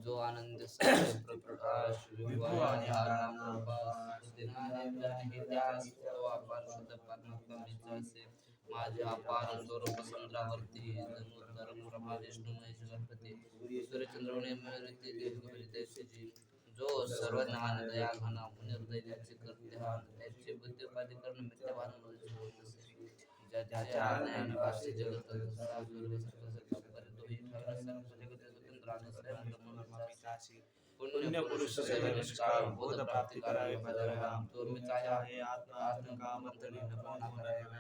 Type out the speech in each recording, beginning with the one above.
जो आनंद सारे प्रकाश विभवानी आरामरूपास दिनाने जाने त्यास अपार शुद्ध परमात्मा बीजासे माझे अपार स्वरूप समुद्रावरती जन्मोत्तर ब्रह्मा विष्णू महेश गणपती सूर्यचंद्रवणे मयूरते देवगुरुतेजी जो सर्व ज्ञान दया घन पुण्यहृदय त्याचे करते हा त्याचे बुद्धी उपाधी करून मिथ्याभान होत असे ज्याच्या ज्ञान भाषे जगत साधुर्ग सर्व तोही खरा सर्व जगत स्वतंत्र आणि स्वयं पुण्य पुरुष सेवा निष्काम बोध प्राप्ती करावे पदावे तो मी चाहे आहे आत्म काम तरी नमो नारायण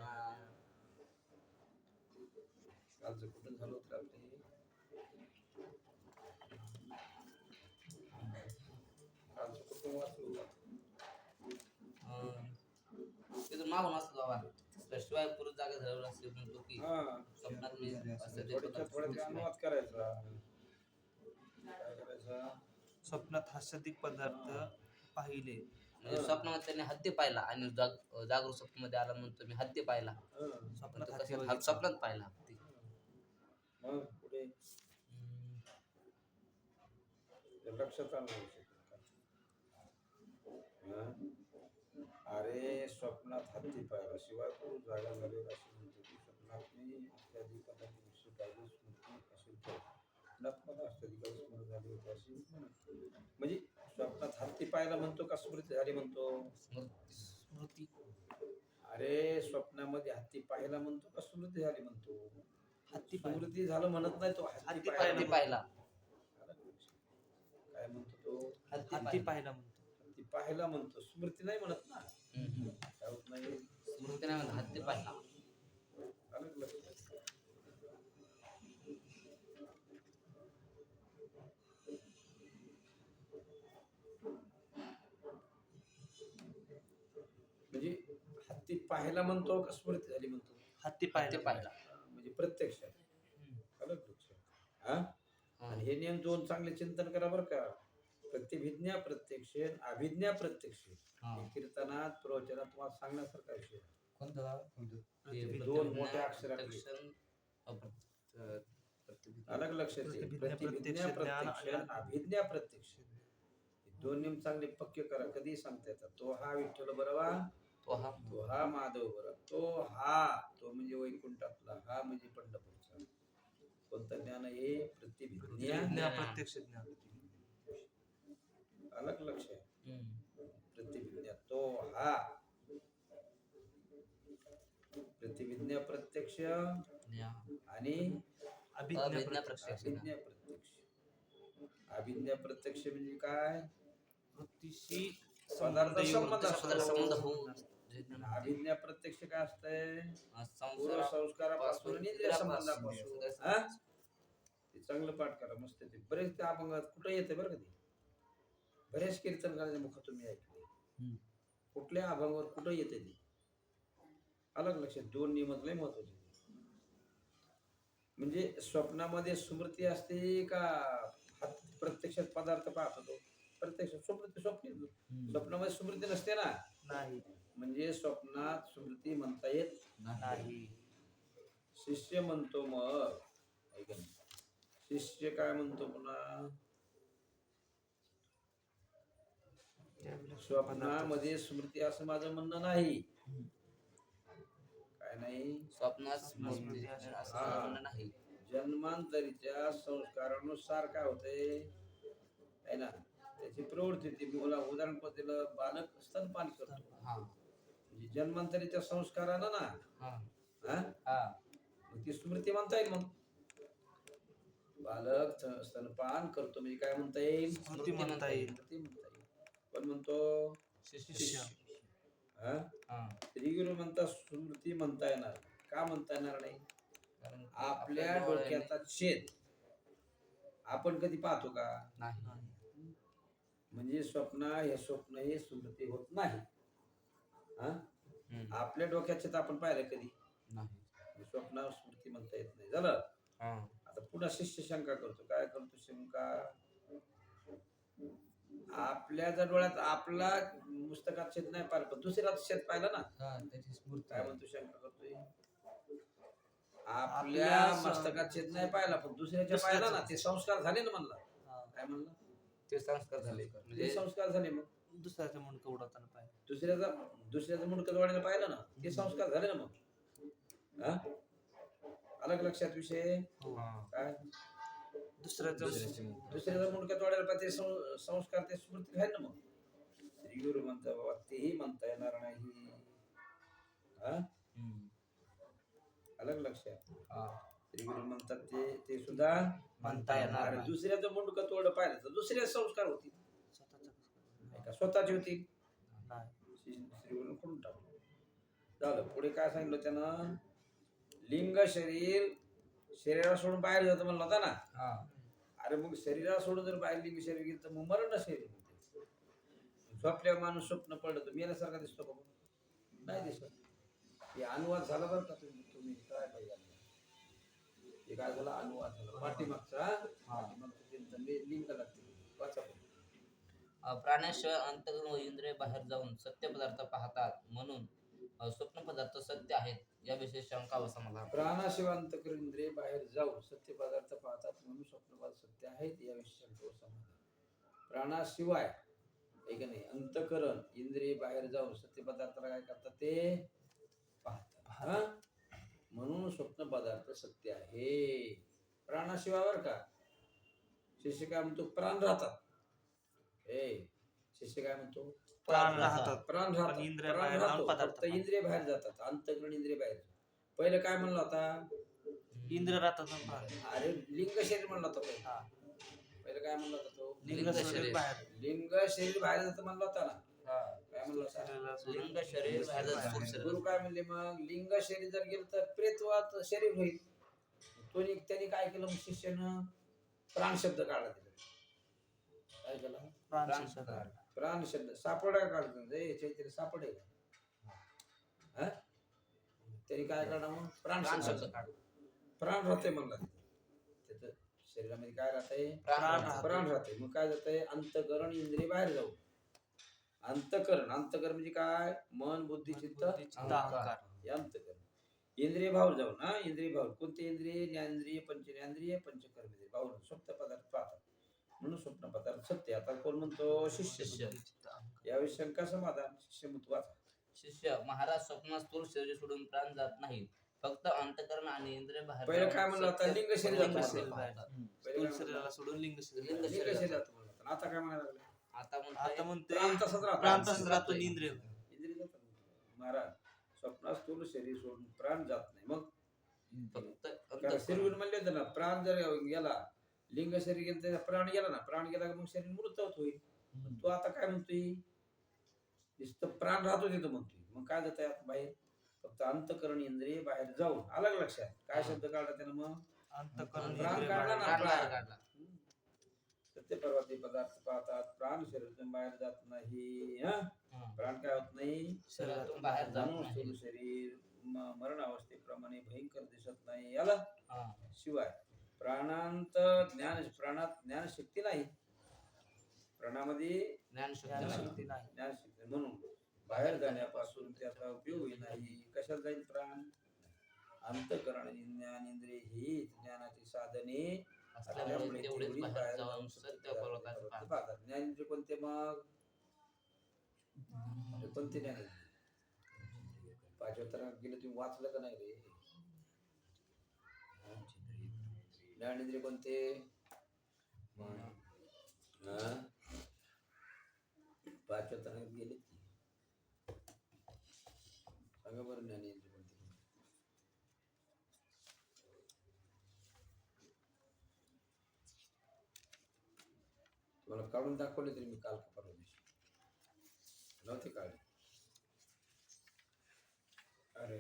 कालचं कुठं झालं होतं आपले कालचं कुठं वाचलं तिथून मागून असतो बाबा शिवाय पुरुष जागा झालेला असते म्हणतो की स्वप्नात मी असं ते थोडं अनुवाद करायचा काय करायचा स्वप्नात हास्यादिक पदार्थ पाहिले म्हणजे स्वप्नामध्ये त्याने हत्ती पाहिला आणि जागरूक स्वप्नामध्ये आला म्हणतो मी हत्ती पाहिला स्वप्नात पाहिला हत्ती मग पुढे लक्षात आणलं अरे स्वप्नात हत्ती पाहिला शिवाय पुरुष जागा झालेला अशी म्हणतो की स्वप्नात मी इत्यादी पदार्थ पाहिजे स्मृती असेल तर स्वप्नात अष्टाधिकारी स्मृती झाली होती अशी म्हणजे स्वप्नात हत्ती पाहायला म्हणतो का स्मृती झाली म्हणतो स्मृती अरे स्वप्नामध्ये हत्ती पाहायला म्हणतो का स्मृती झाली म्हणतो हत्ती स्मृती झालं म्हणत नाही तो हत्ती पाहिला काय म्हणतो तो हत्ती पाहिला म्हणतो हत्ती पाहायला म्हणतो स्मृती नाही म्हणत ना काय होत नाही स्मृती नाही म्हणत हत्ती पाहिला अलग लक्षात म्हणजे हत्ती पाहायला म्हणतो का स्मृती झाली म्हणतो हत्ती पाहिला म्हणजे प्रत्यक्ष अलग लक्षात हा आणि हे नियम दोन चांगले चिंतन करा बरं का प्रतिभिज्ञा प्रत्यक्ष अभिज्ञा प्रत्यक्ष कीर्तनात प्रवचनात तुम्हाला सांगण्यासारखा विषय दोन मोठ्या अक्षराखाली अलग लक्षात प्रतिभिज्ञा प्रत्यक्ष अभिज्ञा प्रत्यक्ष दोन नियम चांगले पक्के करा कधी सांगता येतात तो हा विठ्ठल बरोबा तो हा माधव बरोबर तो म्हणजे वैकुंठातला हा म्हणजे पंढरपूरचा कोणतं ज्ञान आहे प्रतिभिज्ञा प्रत्यक्ष ज्ञान अलग लक्ष आहे प्रतिभिज्ञा तो हा प्रतिभिज्ञा प्रत्यक्ष आणि अभिज्ञा प्रत्यक्ष अभिज्ञा प्रत्यक्ष म्हणजे काय वृत्तीशी पदार्थ संबंध होऊन अभिज्ञा प्रत्यक्ष काय असतंय संस्कारापासून इंद्रिय संबंधापासून ते चांगलं पाठ करा मस्त ते बरेच त्या अभंगात कुठं येते बरं का ते बरेच कीर्तनकारांच्या मुखात तुम्ही ऐकले कुठल्या अभंगावर कुठं येते ते अलग लक्षात दोन नियम लय महत्वाचे म्हणजे स्वप्नामध्ये स्मृती असते का प्रत्यक्षात पदार्थ पाहतो तो प्रत्यक्ष स्वप्नामध्ये स्मृती नसते ना नाही म्हणजे स्वप्नात स्मृती म्हणता येत नाही शिष्य म्हणतो मग ऐका शिष्य काय म्हणतो पुन्हा स्वप्नामध्ये स्मृती असं माझं म्हणणं नाही काय नाही स्वप्नात स्मृती असं म्हणणं नाही जन्मांतरीच्या संस्कारानुसार काय होतंय आहे ना त्याची प्रवृत्ती ती मला उदाहरण दिलं बालक स्तनपान करतो म्हणजे जन्मांतरीच्या संस्कारानं ना मग ती स्मृती म्हणता येईल मग बालक स्तनपान करतो म्हणजे काय म्हणता येईल स्मृती म्हणता येईल पण म्हणतो शिष्य श्रीगुरु म्हणता स्मृती म्हणता येणार का म्हणता येणार नाही आपल्या डोक्याचा छेद आपण कधी पाहतो का नाही म्हणजे स्वप्न हे स्मृती होत नाही आपल्या डोक्याचे तर आपण पाहिलं कधी नाही स्वप्न स्मृती म्हणता येत नाही झालं आता पुन्हा शिष्य शंका करतो काय करतो शंका आपल्या जर डोळ्यात आपला पुस्तकात शेत नाही पाहिलं पण दुसऱ्यात शेत पाहिलं ना काय म्हणतो शंका करतोय आपल्या मस्तकात शेत नाही पाहिला पण दुसऱ्याच्या पाहिला ना ते संस्कार झाले ना म्हणला काय म्हणला ते संस्कार झाले ते म्हणजे संस्कार झाले. मग दुसऱ्याचं मुंडकं उडवताना पाहिजे. दुसऱ्याचं मुंडकं जोडायला पाहिलं ना, ते संस्कार झाले ना. मग हा अलग लक्षात विषय हो. काय दुसऱ्याचं दुसऱ्याचं मुंडकं जोडायला पाहिजे, ते संस्कार ते स्मृती आहे ना. मग श्री गुरु म्हणता बाबा तेही म्हणता येणार नाही. हा अलग लक्षात. श्री गुरु म्हणतात ते सुद्धा म्हणता येणार अरे नाही. दुसऱ्याचं मुंडकं तोड पाहिलं तर दुसऱ्या संस्कार होतील स्वतःचं का स्वतःची होतील. नाही. श्री गुरु करून टाकलं. झालं. पुढे काय सांगितलं त्यानं, लिंग शरीरा सोडून बाहेर जातं म्हणलं होता ना. अरे मग शरीरा सोडून जर बाहेर लिंग शरीर गेलं तर मग मरण शरीर. झोपल्या माणूस स्वप्न पडलं तर मेल्यासारखा दिसतो का? नाही दिसत. हे अनुवाद झाला बरं का. तुम्ही काय पाहिजे हे काय झाला अनुवाद झाला पाठीमागचा. लिंग लागते वाचा. प्राण्याशिवाय अंतःकरण व इंद्रिय बाहेर जाऊन सत्य पदार्थ पाहतात म्हणून स्वप्न पदार्थ सत्य आहेत याविषयी शंका व समाधान. प्राणाशिवाय अंतःकरण इंद्रिय बाहेर जाऊन सत्य पदार्थ पाहतात म्हणून स्वप्न पदार्थ सत्य आहेत याविषयी शंका व समाधान. प्राणाशिवाय एक नाही अंतःकरण इंद्रिय बाहेर जाऊन सत्य पदार्थाला काय करतात ते पाहतात. म्हणून स्वप्न पदार्थ सत्य आहे. प्राणाशिवाय बर का. शिष्य काय म्हणतो प्राण राहतात. शिष्य काय म्हणतो प्राण राहतात. प्राण राहतात. इंद्रिय प्राण बाहेर राहतो, जाऊन पदार्थ फक्त इंद्रिय बाहेर जातात. अंतःकरण इंद्रिय बाहेर. पहिलं काय म्हणलं होता इंद्रिय राहतात आणि प्राण. अरे लिंग शरीर म्हणला होता पहिलं काय म्हणला होता तो लिंग शरीर बाहेर. लिंग शरीर बाहेर जातं म्हणला होता ना. काय म्हणलं होता लिंग शरीर बाहेर जातं. गुरु काय म्हणले मग लिंग शरीर जर गेलं तर प्रेतवात शरीर होईल. त्यांनी काय केलं मग शिष्यानं प्राण शब्द काढला. काय केलं प्राण शब्द. प्राण शब्द सापडा काढतो चैत्र सापडे का. त्यांनी काय काढा मग प्राण शब्द काढ. प्राण राहते म्हणला. त्याचं शरीरामध्ये काय राहतंय प्राण प्राण राहते. मग काय जातंय अंतःकरण इंद्रिय बाहेर जाऊ. अंतःकरण म्हणजे काय मन बुद्धी चित्त अहंकार. हे अंतःकरण. इंद्रिय भाव जाऊन इंद्रिय भाव कोणते इंद्रिय ज्ञानेंद्रिय पंचेंद्रिय पंचकर्मेंद्रिय भाव स्वप्न पदार्थ पाहतात म्हणून स्वप्न पदार्थ सत्य. आता कोण म्हणतो शिष्य. याविषयी शंका समाधान. शिष्य महत्वाचा. शिष्य महाराज स्वप्नात स्थूल शरीर सोडून प्राण जात नाहीत, फक्त अंतःकरण आणि इंद्रिय बाहेर पहिलं जाऊन काय म्हणलं होतं लिंग शरीर लिंग जातं शरीर म्हणलं. बाहेर. पहिलं स्थूल शरीराला सोडून लिंग शरीर. लिंग लिंग शरीर शरीर जातं म्हणलं होतं. आता काय म्हणायला लागलं आता आता म्हणते प्राण तसंच राहतो. प्राण तसंच राहतो आणि इंद्रिय. इंद्रिय जातं. महाराज स्वप्नात स्थूल शरीर सोडून प्राण जात नाही. मग फक्त कारण शरीर म्हणले होते ना प्राण जर गेला लिंग शरीर गेलं तर प्राण गेला ना. प्राण गेला मग शरीर मृतवत होईल. तो आता काय म्हणतोय नुसतं प्राण राहतो तिथं म्हणतोय. मग काय जात आहे बाहेर फक्त अंतःकरण इंद्रिय बाहेर जाऊन. अलग लक्षात काय शब्द काढला त्यानं मग अंतःकरण प्राण इंद्रिय काढला बाहेर. ना. बाहेर काढला. सत्य पर्वती पदार्थ पाहतात. प्राण शरीरातून बाहेर जात नाही. प्राण काय होत नाही शरीरातून बाहेर जात म्हणून स्थूल नाही. शरीर मरणावस्थेप्रमाणे भयंकर दिसत नाही. याला शिवाय प्राणांत प्राणात ज्ञानशक्ती नाही. प्राणामध्ये ज्ञानशक्ती नाही. ज्ञानशक्ती म्हणून बाहेर जाण्यापासून त्याचा उपयोग नाही. कशात जाईल प्राण अंतःकरण ज्ञानेंद्रिय ही ज्ञानाची साधने असल्यामुळे तेवढेच बाहेर जाऊन सत्य पर्वताचे पाहतात. ज्ञानेंद्रिय कोणते मग कोणते ज्ञानेंद्रिय पाचव्या तरात गेलं तुम्ही वाचलं का नाही रे. ज्ञानेंद्रिय कोणते पाचव्या तरात गेले की सांगा बरं ज्ञानेंद्रिय कोणते. तुम्हाला काढून दाखवले तरी मी काल परवा दिवशी नव्हते काढले. अरे